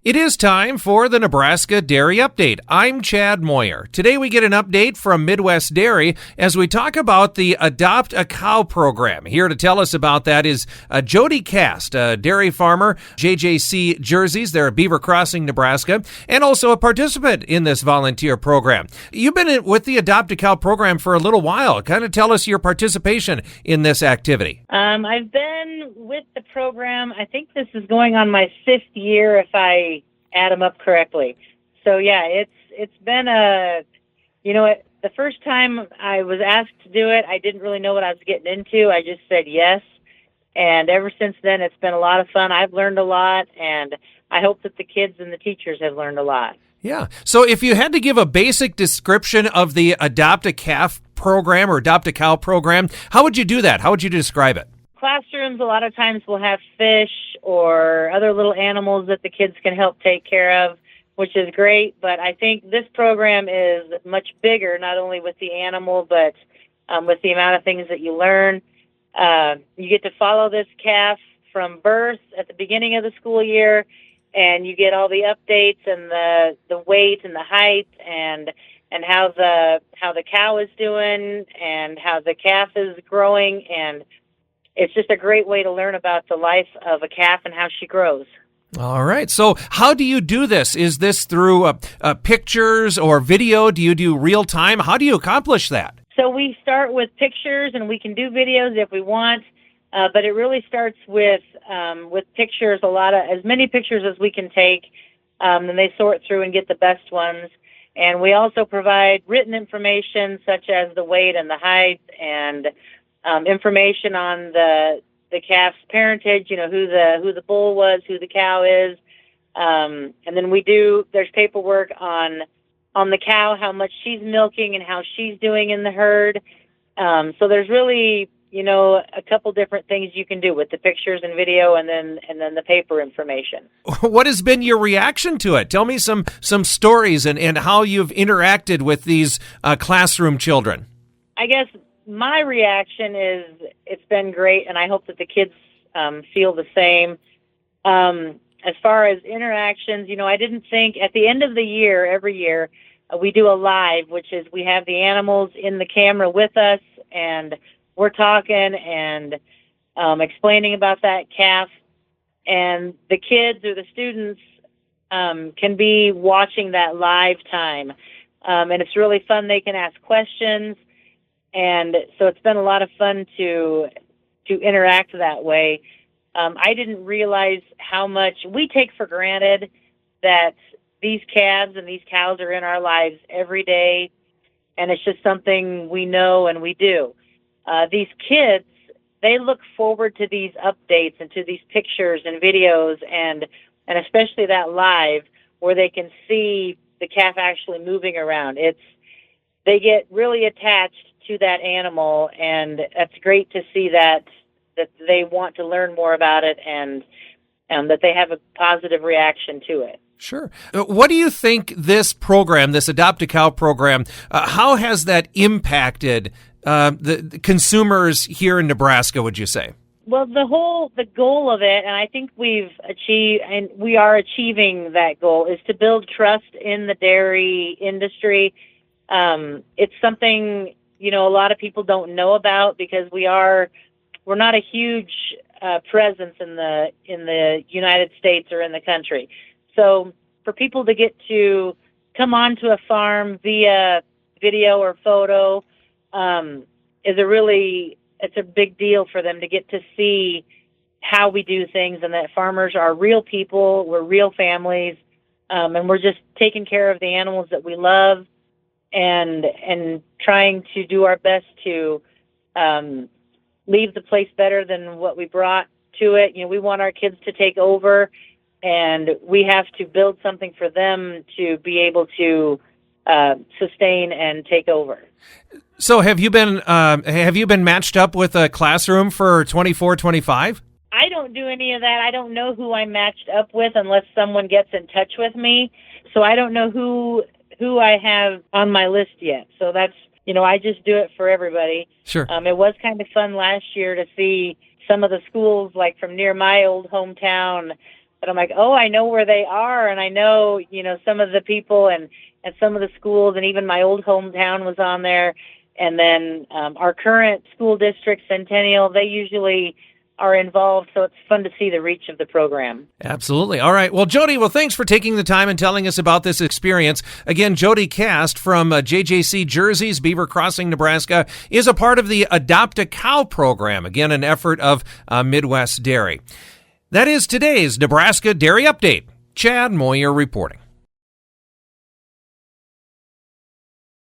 It is time for the Nebraska Dairy Update. I'm Chad Moyer. Today we get an update from Midwest Dairy as we talk about the Adopt a Cow program. Here to tell us about that is Jodi, a dairy farmer, JJC Jerseys. They're at Beaver Crossing, Nebraska, and also a participant in this volunteer program. You've been with the Adopt a Cow program for a little while. Kind of tell us your participation in this activity. I've been with the program, I think this is going on my 5th year if I add them up correctly. So yeah, it's been the first time I was asked to do it, I didn't really know what I was getting into. I just said yes. And ever since then, it's been a lot of fun. I've learned a lot, and I hope that the kids and the teachers have learned a lot. Yeah. So if you had to give a basic description of the Adopt a Calf program or Adopt a Cow program, how would you do that? How would you describe it? Classrooms a lot of times will have fish or other little animals that the kids can help take care of, which is great. But I think this program is much bigger, not only with the animal, but with the amount of things that you learn. You get to follow this calf from birth at the beginning of the school year, and you get all the updates and the weight and the height and how the cow is doing and how the calf is growing, and it's just a great way to learn about the life of a calf and how she grows. All right. So how do you do this? Is this through pictures or video? Do you do real time? How do you accomplish that? So we start with pictures, and we can do videos if we want, but it really starts with pictures, as many pictures as we can take, and they sort through and get the best ones. And we also provide written information such as the weight and the height and information on the calf's parentage, who the bull was, who the cow is, and then there's paperwork on the cow, how much she's milking and how she's doing in the herd. So there's really a couple different things you can do with the pictures and video, and then the paper information. What has been your reaction to it? Tell me some stories and how you've interacted with these classroom children. I guess my reaction is it's been great, and I hope that the kids feel the same. As far as interactions, I didn't think at the end of the year, every year, we do a live, which is we have the animals in the camera with us, and we're talking and explaining about that calf. And the kids or the students can be watching that live time. And it's really fun. They can ask questions. And so it's been a lot of fun to interact that way. I didn't realize how much we take for granted that these calves and these cows are in our lives every day, and it's just something we know and we do. These kids, they look forward to these updates and to these pictures and videos, and especially that live where they can see the calf actually moving around. They get really attached to that animal, and that's great to see that they want to learn more about it and that they have a positive reaction to it. Sure. What do you think this program, this Adopt a Cow program, how has that impacted the consumers here in Nebraska, would you say? Well, the goal of it, and I think we are achieving that goal, is to build trust in the dairy industry. It's something a lot of people don't know about because we're not a huge presence in the United States or in the country. So for people to get to come onto a farm via video or photo it's a big deal for them to get to see how we do things, and that farmers are real people, we're real families, and we're just taking care of the animals that we love and trying to do our best to leave the place better than what we brought to it. We want our kids to take over, and we have to build something for them to be able to sustain and take over. So have you been matched up with a classroom for 24-25? I don't do any of that. I don't know who I'm matched up with unless someone gets in touch with me. So I don't know who I have on my list yet. So that's, I just do it for everybody. Sure. It was kind of fun last year to see some of the schools, like from near my old hometown, but I'm like, oh, I know where they are, and I know, some of the people and some of the schools, and even my old hometown was on there. And then our current school district, Centennial, they usually are involved, so it's fun to see the reach of the program. Absolutely. All right. Well, Jodi, thanks for taking the time and telling us about this experience. Again, Jodi Cast from JJC Jerseys, Beaver Crossing, Nebraska, is a part of the Adopt a Cow program, again, an effort of Midwest Dairy. That is today's Nebraska Dairy Update. Chad Moyer reporting.